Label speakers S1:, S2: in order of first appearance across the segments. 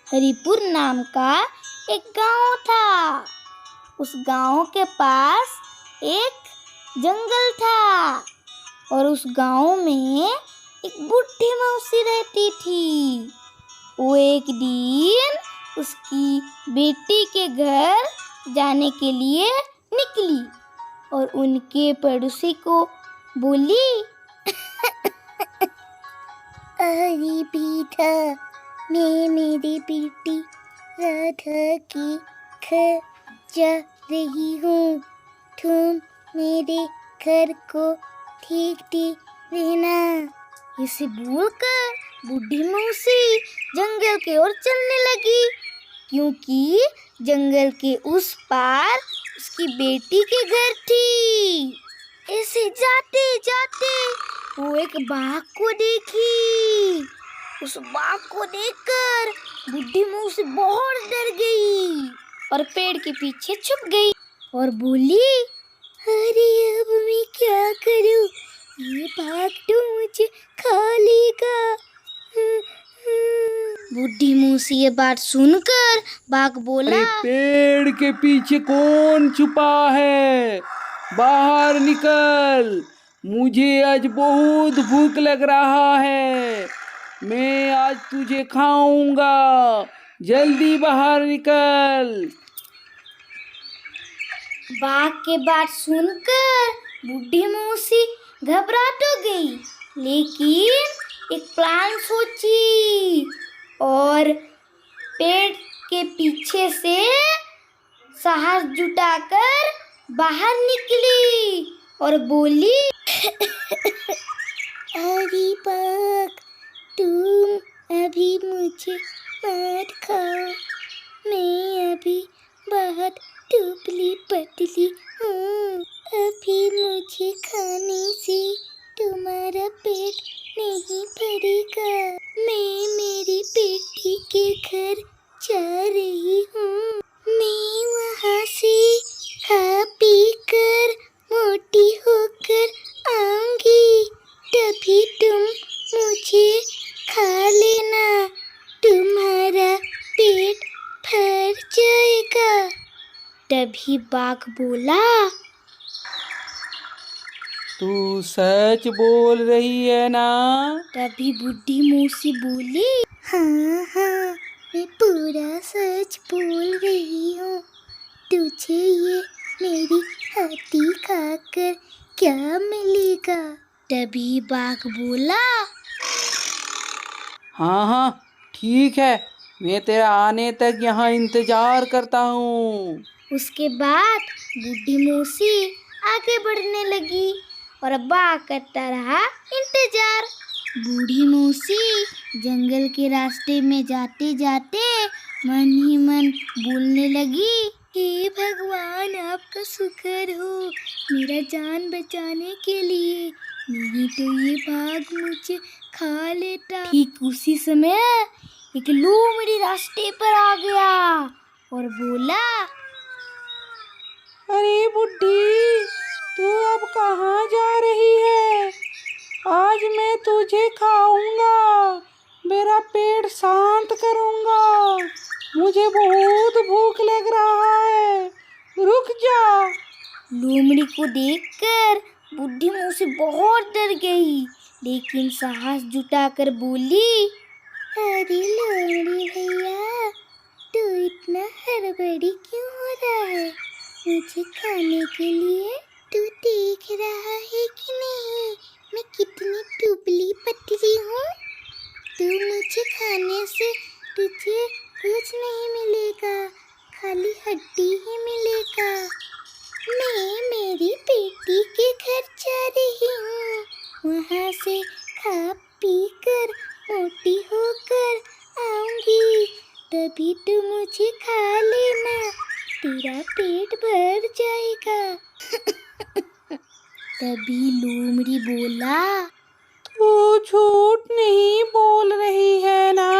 S1: हरिपुर नाम का एक गांव था। उस गांव के पास एक जंगल था और उस गांव में एक बूढ़ी मौसी रहती थी। वो एक दिन उसकी बेटी के घर जाने के लिए निकली और उनके पड़ोसी को बोली, अरे बेटा, मैं मेरी बेटी राधा के घर जा रही हूँ। तुम मेरे घर को देखते रहना। इसे बोलकर बूढ़ी मौसी जंगल की ओर चलने लगी, क्योंकि जंगल के उस पार उसकी बेटी के घर थी। ऐसे जाते जाते वो एक बाघ को देखी। उस बाघ को देखकर बूढ़ी मौसी बहुत डर गई और पेड़ के पीछे छुप गई और बोली, अरे अब मैं क्या करूं? ये बाघ तो मुझे खा लेगा। बूढ़ी मौसी ये बात सुनकर बाघ बोला,
S2: अरे पेड़ के पीछे कौन छुपा है? बाहर निकल, मुझे आज बहुत भूख लग रहा है। मैं आज तुझे खाऊंगा, जल्दी बाहर निकल।
S1: बाघ के बात सुनकर बूढ़ी मौसी घबरा तो गई, लेकिन एक प्लान सोची और पेड़ के पीछे से साहस जुटाकर बाहर निकली और बोली, अरे बाघ, तुम अभी मुझे मत खाओ। मैं अभी बहुत दुबली पतली हूँ। अभी मुझे खाने से तुम्हारा पेट नहीं भरेगा। मैं मेरी बेटी के घर जा रही हूँ। मैं वहाँ से खा पी कर मोटी होकर आऊंगी, तभी तुम मुझे खा लेना। तुम्हारा पेट भर जाएगा। तभी बाघ बोला,
S2: तू सच बोल रही है ना?
S1: तभी बूढ़ी मौसी बोली, हाँ हाँ, मैं पूरा सच बोल रही हूँ। तुझे ये मेरी हड्डी खाकर क्या मिलेगा? तभी बाघ बोला,
S2: हाँ हाँ ठीक है, मैं तेरा आने तक यहाँ इंतजार करता हूँ।
S1: उसके बाद बूढ़ी मौसी आगे बढ़ने लगी और बाघ करता रहा इंतजार। बूढ़ी मौसी जंगल के रास्ते में जाते जाते मन ही मन बोलने लगी, हे भगवान, आपका शुक्र हो मेरा जान बचाने के लिए, नहीं तो ये बाघ मुझे खा लेता। ठीक उसी समय एक लोमड़ी रास्ते पर आ गया और बोला,
S2: अरे बुड्ढी, तू अब कहाँ जा रही है? आज मैं तुझे खाऊंगा, मेरा पेट शांत करूंगा। मुझे बहुत भूख लग रहा है, रुक जा।
S1: लोमड़ी को देखकर बूढ़ी मौसी बहुत डर गई, लेकिन साहस जुटाकर बोली, अरे लोमड़ी भैया, तू इतना हड़बड़ी क्यों हो रहा है? मुझे खाने के लिए तू देख रहा है कि नहीं मैं कितनी दुबली पतली हूँ? तू मुझे खाने से तुझे कुछ नहीं मिलेगा, खाली हड्डी ही मिलेगा। मैं मेरी बेटी के घर जा रही हूँ, वहाँ से खा पी कर मोटी होकर आऊंगी, तभी तू मुझे खा लेना, तेरा पेट भर जाएगा। तभी लोमड़ी बोला,
S2: तू झूठ नहीं बोल रही है ना?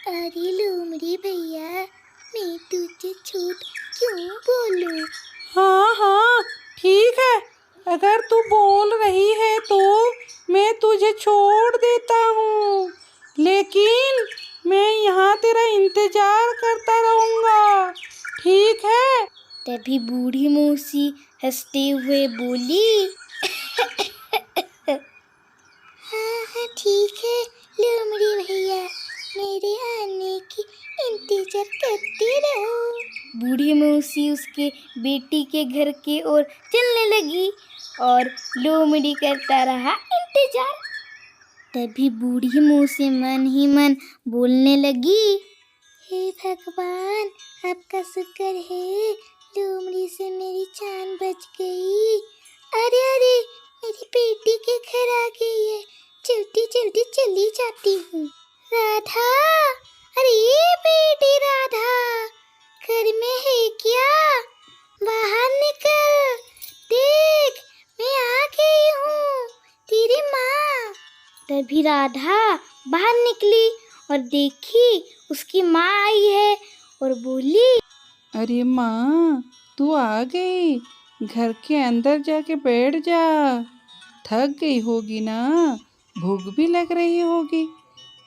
S1: अरे लोमड़ी भैया, मैं तुझे झूठ क्यों बोलूं?
S2: हाँ हाँ ठीक है, अगर तू बोल रही है तो मैं तुझे छोड़ देता हूँ, लेकिन तेरा इंतजार करता रहूंगा, ठीक है?
S1: तभी बूढ़ी मौसी हंसते हुए बोली, हाँ हाँ ठीक है लोमड़ी भैया, मेरे आने की इंतजार करते रहो। बूढ़ी मौसी उसके बेटी के घर की ओर चलने लगी और लोमड़ी करता रहा इंतजार। तभी बूढ़ी मौसी मन ही मन बोलने लगी, हे भगवान, आपका शुक्र है, लोमड़ी से मेरी जान बच गई। अरे अरे, मेरी बेटी के घर आ गई है, जल्दी जल्दी चली जाती हूँ। राधा, अरे बेटी राधा, घर में है क्या? बाहर निकल, देख मैं आ गई हूँ, तेरी माँ। तभी राधा बाहर निकली और देखी उसकी माँ आई है और बोली,
S2: अरे माँ, तू आ गई, घर के अंदर जाके बैठ जा, थक गई होगी ना, भूख भी लग रही होगी,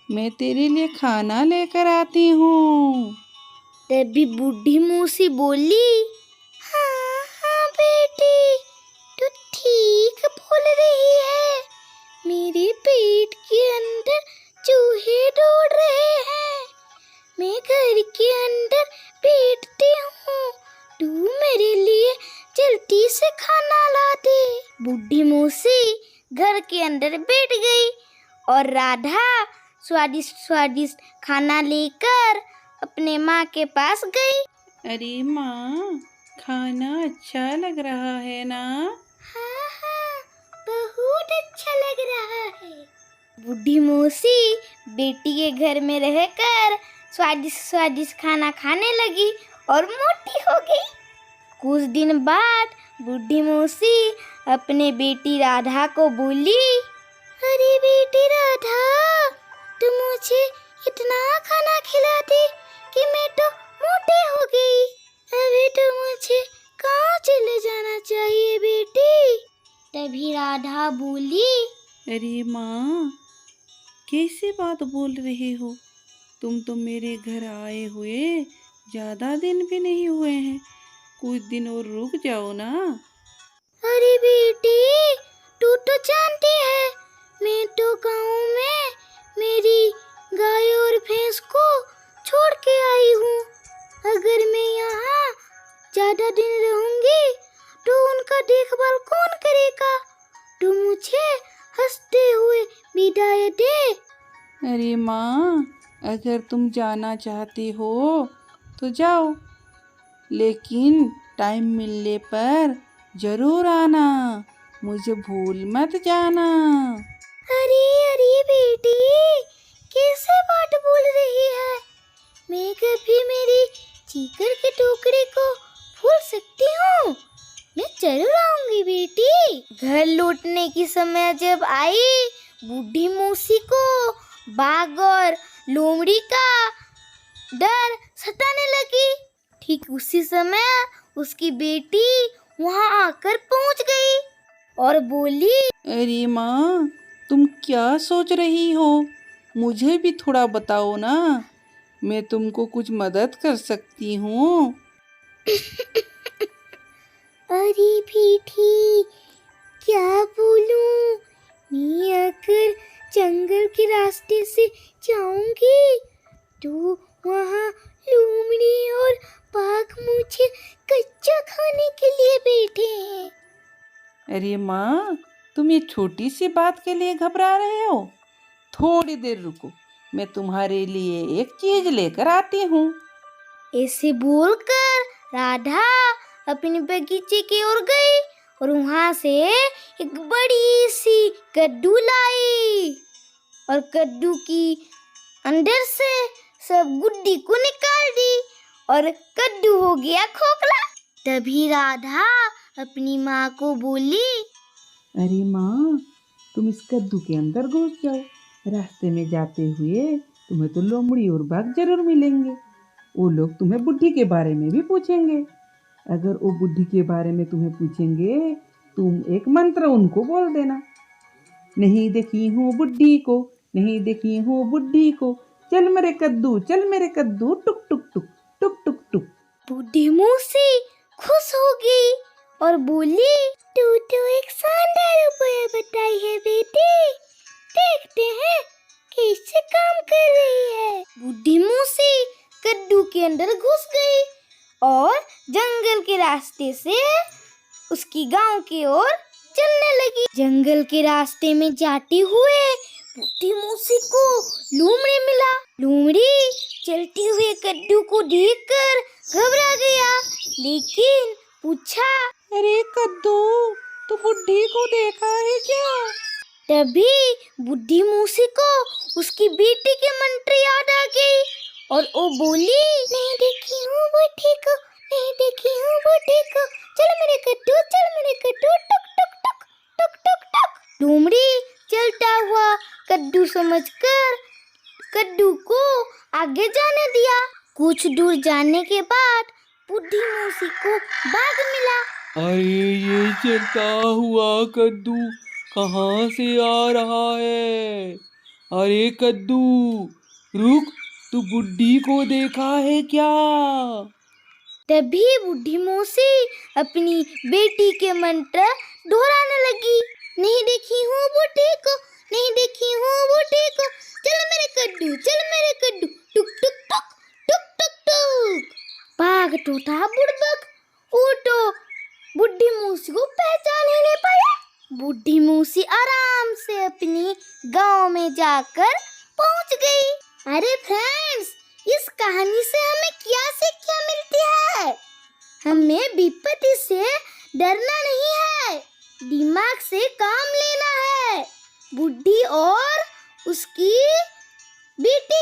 S2: मैं तेरे लिए खाना लेकर आती हूँ।
S1: तभी बूढ़ी मौसी बोली, हाँ हाँ बेटी, तू ठीक बोल रही है, मेरे पेट के अंदर चूहे दौड़ रहे हैं, मैं घर के अंदर बैठती हूँ, तू मेरे लिए जल्दी से खाना ला दे। बूढ़ी मौसी घर के अंदर बैठ गई और राधा स्वादिष्ट स्वादिष्ट खाना लेकर अपने माँ के पास गई।
S2: अरे माँ, खाना अच्छा लग रहा है ना?
S1: हाँ हाँ, बहुत अच्छा लग रहा है। बूढ़ी मौसी बेटी के घर में रहकर स्वादिष्ट स्वादिष्ट खाना खाने लगी और मोटी हो गई। कुछ दिन बाद बूढ़ी मौसी अपने बेटी राधा को बोली, अरे बेटी राधा, तू मुझे इतना खाना खिलाती कि मैं तो मोटी हो गई, अभी तो मुझे कहाँ चले जाना चाहिए बेटी। तभी राधा बोली,
S2: अरे माँ, कैसी बात बोल रही हो? तुम तो मेरे घर आए हुए ज़्यादा दिन भी नहीं हुए हैं, कुछ दिन और रुक जाओ ना।
S1: अरे बेटी, तू तो जानती है, मैं तो गाँव में मेरी गाय और भैंस को छोड़ के आई हूँ। अगर मैं यहाँ ज़्यादा दिन रहूँगी तो उनका देखभाल कौन करेगा? तू मुझे हंसते हुए विदाई दे।
S2: अरे माँ, अगर तुम जाना चाहती हो तो जाओ, लेकिन टाइम मिलने पर जरूर आना, मुझे भूल मत जाना।
S1: अरे अरे बेटी, कैसे बात बोल रही है? मैं कभी मेरी जिगर के टुकड़े को भूल सकती हूँ? मैं जरूर आऊंगी बेटी। घर लौटने की समय जब आई, बूढ़ी मौसी को बाघ और लोमड़ी का डर सताने लगी। ठीक उसी समय उसकी बेटी वहां आकर पहुंच गई और बोली,
S2: अरे माँ, तुम क्या सोच रही हो? मुझे भी थोड़ा बताओ ना, मैं तुमको कुछ मदद कर सकती हूँ।
S1: अरे बेटी, क्या बोलूं? मैं अगर जंगल के रास्ते से जाऊंगी तो वहाँ लोमड़ी और बाघ मुझे कच्चा खाने के लिए बैठे हैं।
S2: अरे माँ, तुम ये छोटी सी बात के लिए घबरा रहे हो? थोड़ी देर रुको, मैं तुम्हारे लिए एक चीज लेकर आती हूँ।
S1: ऐसे बोलकर राधा अपने बगीचे की ओर गई और वहां से एक बड़ी सी कद्दू लाई और कद्दू की अंदर से सब गुड्डी को निकाल दी और कद्दू हो गया खोखला। तभी राधा अपनी माँ को बोली,
S2: अरे माँ, तुम इस कद्दू के अंदर घुस जाओ, रास्ते में जाते हुए तुम्हें तो लोमड़ी और बाघ जरूर मिलेंगे, वो लोग तुम्हें बुढ़ी के बारे में भी पूछेंगे। अगर वो बुढ़ी के बारे में तुम्हें पूछेंगे, तुम एक मंत्र उनको बोल देना, नहीं देखी हूँ बुढ़ी को, नहीं देखी हूँ बुढ़ी को, चल मेरे कद्दू, चल मेरे कद्दू, टुक टुक टुक टुक टुक टुक।
S1: बूढ़ी मूसी खुश हो गई और बोली, तू तो एक शानदार उपाय बताई है बेटी, देखते हैं कैसे काम कर रही है। बूढ़ी मूसी कद्दू के अंदर घुस गई और जंगल के रास्ते से उसकी गांव की ओर चलने लगी। जंगल के रास्ते में जाते हुए बूढ़ी मूसी को लोमड़ी मिला। लोमड़ी चलते हुए कद्दू को देखकर घबरा गया, लेकिन पूछा,
S2: अरे कद्दू, तू बुड्ढी को देखा है क्या?
S1: तभी बूढ़ी मूसी को उसकी बेटी की मंत्र याद आ गई और वो बोली, नहीं देखी हूँ बुढ़ी को, नहीं देखी हूँ बुढ़ी को, चल मेरे कद्दू, चल मेरे कद्दू, टुक टुक टुक टुक टुक टुक। लोमड़ी चलता हुआ कद्दू समझकर कद्दू को आगे जाने दिया। कुछ दूर जाने के बाद बूढ़ी मूसी को बाघ मिला।
S2: अरे ये चलता हुआ कद्दू कहाँ से आ रहा है? अरे कद्दू रुक, तू बुड्ढी को देखा है क्या?
S1: तभी बूढ़ी मूसी अपनी बेटी के मंत्र दोहराने लगी, नहीं देखी हूँ बुढ़ी को, नहीं देखी हूँ बुढ़ी को, चल मेरे कद्दू, चल मेरे कद्दू, टुक टुक टुक टुक टुक टुक। बाघ तो था बुड़बक, वो तो बूढ़ी मूसी को पहचान ही नहीं पाया। बूढ़ी मूसी आराम से अपनी गांव में जाकर पहुंच गई। अरे फ्रेंड्स, इस कहानी से हमें क्या सीखना मिलती है? हमें विपत्ति से डरना नहीं है, दिमाग से काम लेना है। बुढ़ी और उसकी बेटी